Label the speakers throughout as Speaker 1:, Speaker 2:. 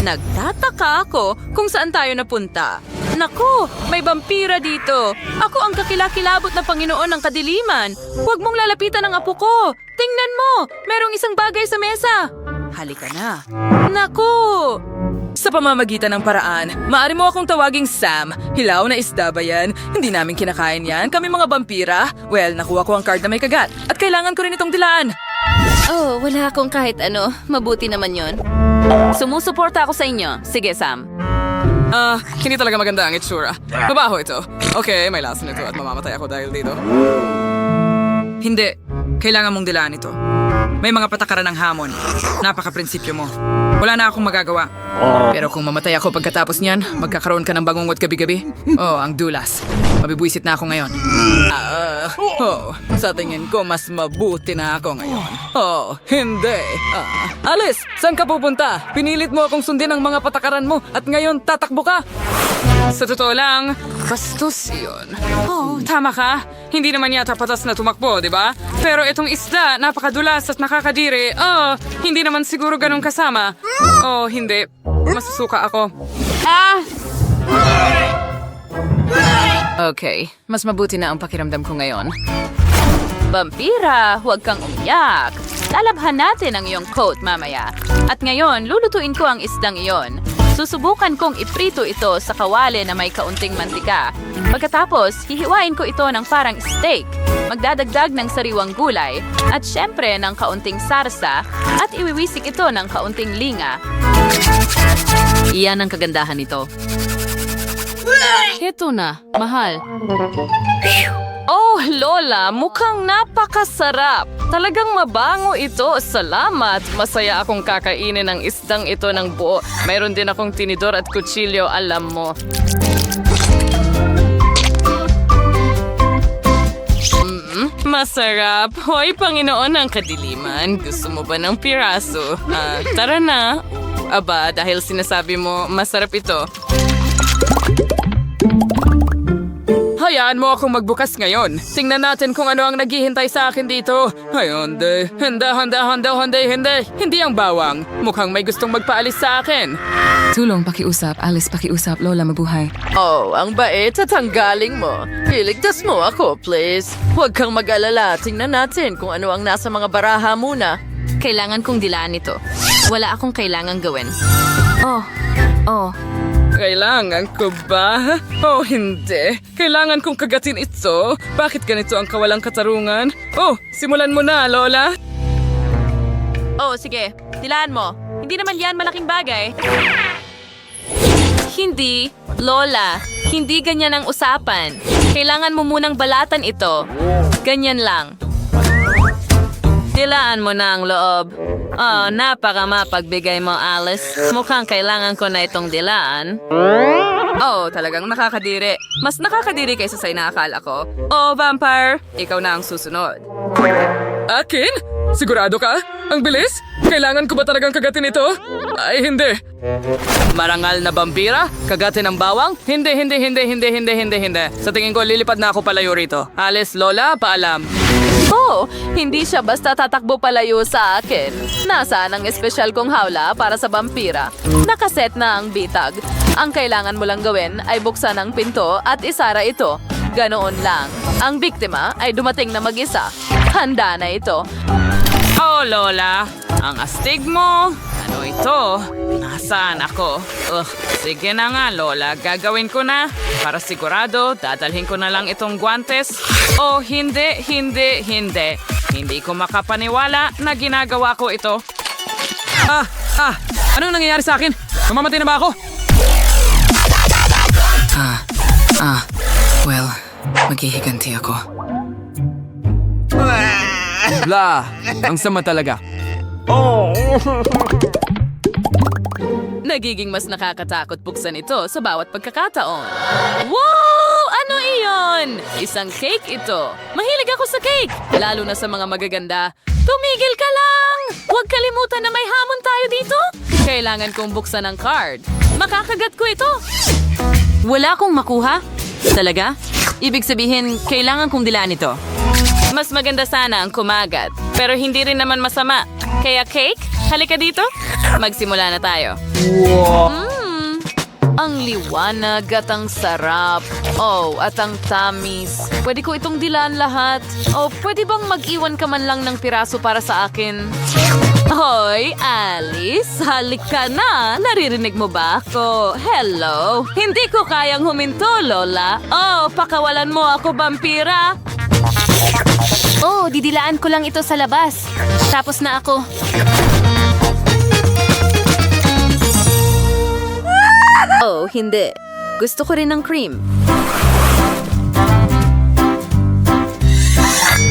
Speaker 1: Nagtataka ako kung saan tayo napunta. Naku, may vampira dito. Ako ang kakilakilabot na Panginoon ng Kadiliman. Huwag mong lalapitan ang apo ko. Tingnan mo, merong isang bagay sa mesa. Halika na. Naku! Sa pamamagitan ng paraan, maaari mo akong tawaging Sam. Hilaw na isda ba yan? Hindi namin kinakain yan. Kami mga vampira. Well, nakuha ko ang card na may kagat. At kailangan ko rin itong dilaan.
Speaker 2: Oh, wala akong kahit ano. Mabuti naman yon. Sumusuporta ako sa inyo. Sige, Sam.
Speaker 1: Hindi talaga maganda ang itsura. Mabaho ito. Okay, may lasa nito at mamamatay ako dahil dito. Hindi. Kailangan mong dilaan ito. May mga patakaran ng hamon. Napaka-prinsipyo mo. Wala na akong magagawa. Pero kung mamatay ako pagkatapos niyan, magkakaroon ka ng bangungot gabi-gabi. Oh, ang dulas. Mabibwisit na ako ngayon. Sa tingin ko, mas mabuti na ako ngayon. Oh, hindi. Alice, saan ka pupunta? Pinilit mo akong sundin ang mga patakaran mo at ngayon tatakbo ka. Sa totoo lang, bastos yun. Oh, tama ka. Hindi naman yata patas na tumakbo, di ba? Pero itong isda, napakadulas at nakakadiri. Oh, hindi naman siguro ganun kasama. Oh, hindi. Masusuka ako. Okay, mas mabuti na ang pakiramdam ko ngayon.
Speaker 2: Vampira, huwag kang umiyak. Lalabhan natin ang iyong coat mamaya. At ngayon, lulutuin ko ang isdang iyon. Susubukan kong iprito ito sa kawali na may kaunting mantika. Pagkatapos, hihiwain ko ito ng parang steak. Magdadagdag ng sariwang gulay at syempre ng kaunting sarsa at iwiwisik ito ng kaunting linga. Iyan ang kagandahan nito. Ito na, mahal. Oh, Lola, mukhang napakasarap. Talagang mabango ito. Salamat. Masaya akong kakainin ang isdang ito ng buo. Mayroon din akong tinidor at kutsilyo, alam mo. Masarap. Hoy, Panginoon ng Kadiliman. Gusto mo ba ng piraso? Tara na. Aba, dahil sinasabi mo, masarap ito. Hayaan mo akong magbukas ngayon. Tingnan natin kung ano ang naghihintay sa akin dito. Ay, hindi. Hindi ang bawang. Mukhang may gustong magpaalis sa akin.
Speaker 3: Tulong, pakiusap. Alice, pakiusap. Lola, mabuhay.
Speaker 1: Oh, ang bait at ang galing mo. Iligtas mo ako, please. Huwag kang mag-alala. Tingnan natin kung ano ang nasa mga baraha muna.
Speaker 2: Kailangan kong dilaan ito. Wala akong kailangang gawin. Oh.
Speaker 1: Kailangan ko ba? Oh, hindi. Kailangan kong kagatin ito. Bakit ganito ang kawalang katarungan? Oh, simulan mo na, Lola.
Speaker 2: Oh, sige. Dilaan mo. Hindi naman yan malaking bagay. Hindi, Lola. Hindi ganyan ang usapan. Kailangan mo munang balatan ito. Ganyan lang. Dilaan mo na ang loob. Oh, napaka mapagbigay mo, Alice. Mukhang kailangan ko na itong dilaan.
Speaker 1: Oh, talagang nakakadiri. Mas nakakadiri kaysa sa inaakala ko. Oh, vampire, ikaw na ang susunod. Akin? Sigurado ka? Ang bilis? Kailangan ko ba talagang kagatin ito? Ay, hindi. Marangal na vampira? Kagatin ng bawang? Hindi. Sa tingin ko, lilipad na ako palayo rito. Alice, Lola, paalam.
Speaker 2: Oh, hindi siya basta tatakbo palayo sa akin. Nasaan ang espesyal kong hawla para sa vampira? Nakaset na ang bitag. Ang kailangan mo lang gawin ay buksan ang pinto at isara ito. Ganoon lang. Ang biktima ay dumating na mag-isa. Handa na ito.
Speaker 1: Oh, Lola, ang astig mo. Ano ito? Nasaan ako? Sige na nga, Lola. Gagawin ko na. Para sigurado, dadalhin ko na lang itong guantes. Oh, hindi. Hindi ko makapaniwala na ginagawa ko ito. Anong nangyayari sa akin? Mamamatay na ba ako?
Speaker 3: Well, maghihiganti ako.
Speaker 4: Blah! Ang sama talaga.
Speaker 2: Nagiging mas nakakatakot buksan ito sa bawat pagkakataon. Wow! Ano iyon? Isang cake ito. Mahilig ako sa cake, lalo na sa mga magaganda. Tumigil ka lang! Huwag kalimutan na may hamon tayo dito. Kailangan kong buksan ang card. Makakagat ko ito. Wala akong makuha? Talaga? Ibig sabihin, kailangan kong dilaan ito. Mas maganda sana ang kumagat, pero hindi rin naman masama. Kaya cake, Halika dito. Magsimula na tayo. Ang liwanag at ang sarap. Oh, at ang tamis. Pwede ko itong dilaan lahat. Oh, pwede bang mag-iwan ka man lang ng piraso para sa akin? Hoy, Alice, halika na. Naririnig mo ba ako? Hello. Hindi ko kayang huminto, Lola. Oh, pakawalan mo ako, vampira.
Speaker 1: Oh, didilaan ko lang ito sa labas. Tapos na ako.
Speaker 2: Oh, hindi. Gusto ko rin ng cream.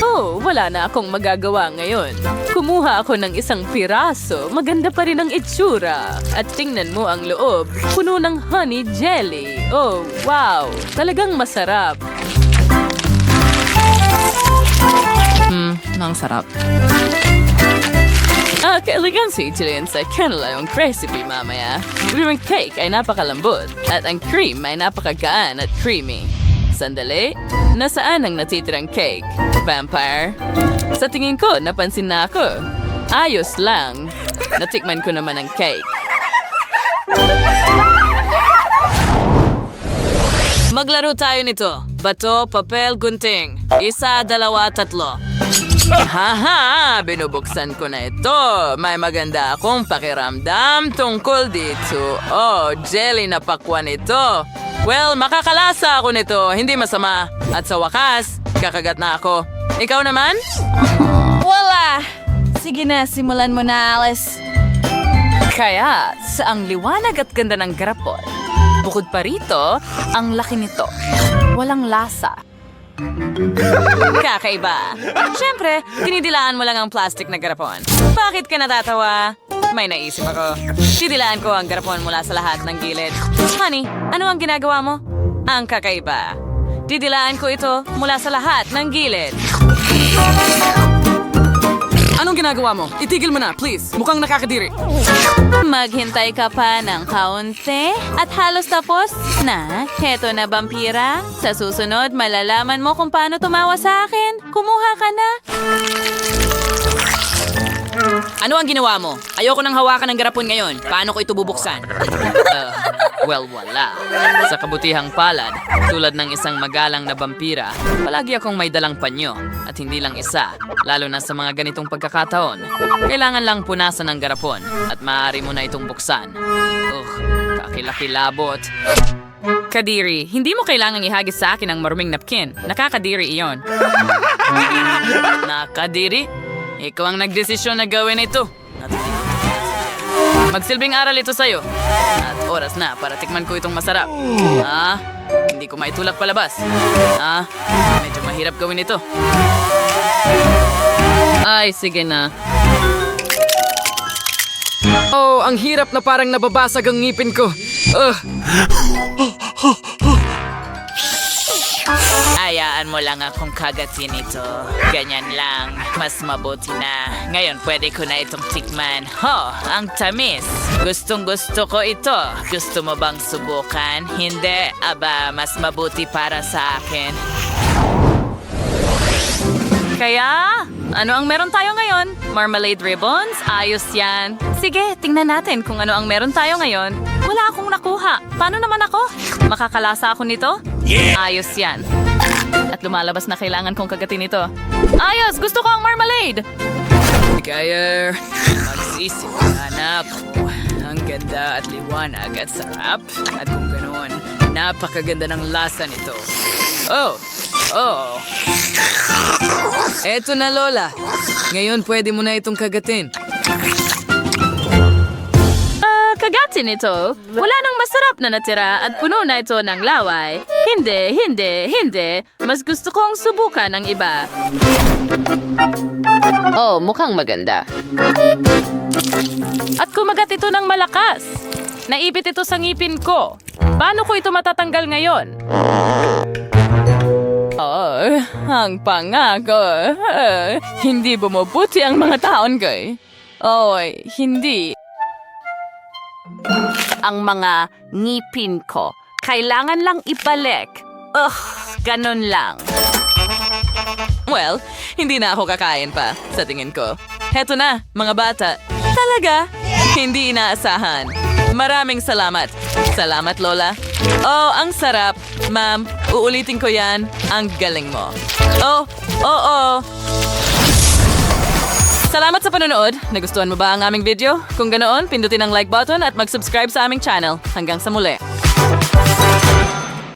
Speaker 2: Oh, wala na akong magagawa ngayon. Kumuha ako ng isang piraso. Maganda pa rin ang itsura. At tingnan mo ang loob. Puno ng honey jelly. Oh, wow. Talagang masarap.
Speaker 3: Ang sarap.
Speaker 2: Kailangan sweetin sa canela yung recipe mamaya. Yung cake ay napakalambot at ang cream ay napakagaan at creamy. Sandali, nasaan ang natitirang cake? Vampire? Sa tingin ko, napansin na ako. Ayos lang. Natikman ko naman ang cake. Maglaro tayo nito. Bato, papel, gunting. 1, 2, 3. Haha! Binubuksan ko na ito. May maganda akong pakiramdam tungkol dito. Oh, jelly na pakwan ito. Well, makakalasa ako nito. Hindi masama. At sa wakas, kakagat na ako. Ikaw naman?
Speaker 1: Wala! Sige na, simulan mo na, Alice.
Speaker 2: Kaya, sa ang liwanag at ganda ng garapon. Bukod pa rito, ang laki nito. Walang lasa. Kakaiba. Siyempre, dinidilaan mo lang ang plastic na garapon. Bakit ka natatawa? May naisip ako. Didilaan ko ang garapon mula sa lahat ng gilid. Honey, ano ang ginagawa mo? Ang kakaiba. Didilaan ko ito mula sa lahat ng gilid.
Speaker 4: Anong ginagawa mo? Itigil mo na, please. Mukhang nakakadiri.
Speaker 2: Maghintay ka pa ng kaunti at halos tapos na. Heto na, vampira. Sa susunod, malalaman mo kung paano tumawa sa akin. Kumuha ka na.
Speaker 1: Ano ang ginawa mo? Ayoko nang hawakan ng garapon ngayon. Paano ko ito bubuksan?
Speaker 2: Well, wala. Sa kabutihang palad, tulad ng isang magalang na vampira, palagi akong may dalang panyo. At hindi lang isa, lalo na sa mga ganitong pagkakataon. Kailangan lang punasan ng garapon at maaari mo na itong buksan. Kakilakilabot. Kadiri, hindi mo kailangang ihagis sa akin ang maruming napkin. Nakakadiri iyon. Nakadiri? Ikaw ang nagdesisyon na gawin ito. Magsilbing aral ito sa'yo. At oras na para tikman ko itong masarap. Hindi ko maitulak palabas. Medyo mahirap gawin ito. Ay, sige na.
Speaker 4: Oh, ang hirap na parang nababasag ang ngipin ko.
Speaker 2: Hayaan mo lang akong kagatin ito. Ganyan lang. Mas mabuti na. Ngayon pwede ko na itong tikman. Ang tamis. Gustong gusto ko ito. Gusto mo bang subukan? Hindi. Aba, mas mabuti para sa akin. Kaya, ano ang meron tayo ngayon? Marmalade ribbons? Ayos yan. Sige, tingnan natin kung ano ang meron tayo ngayon. Wala akong nakuha. Paano naman ako? Makakalasa ako nito? Ayos yan. At lumalabas na kailangan kong kagatin ito. Ayos! Gusto ko ang marmalade!
Speaker 4: Kaya,
Speaker 2: Magsisip, anak. Ang ganda at liwanag at sarap. At kung ganoon, napakaganda ng lasa nito. Oh!
Speaker 4: eto na, Lola. Ngayon pwede mo na itong kagatin.
Speaker 2: Kagatin ito. Wala nang masarap na natira at puno na ito ng laway. Hindi. Mas gusto kong subukan ng iba. Oh, mukhang maganda. At kumagat ito ng malakas. Naipit ito sa ngipin ko. Paano ko ito matatanggal ngayon? Ang pangako. Hindi bumubuti ang mga taon ko. Hindi. Ang mga ngipin ko. Kailangan lang ibalik. Ganun lang. Well, hindi na ako kakain pa, sa tingin ko. Heto na, mga bata.
Speaker 1: Talaga? Hindi inaasahan. Maraming salamat. Salamat, Lola. Oh, ang sarap. Ma'am, uulitin ko yan. Ang galing mo. Oh, oo. Salamat sa panonood. Nagustuhan mo ba ang aming video? Kung ganoon, pindutin ang like button at mag-subscribe sa aming channel. Hanggang sa muli.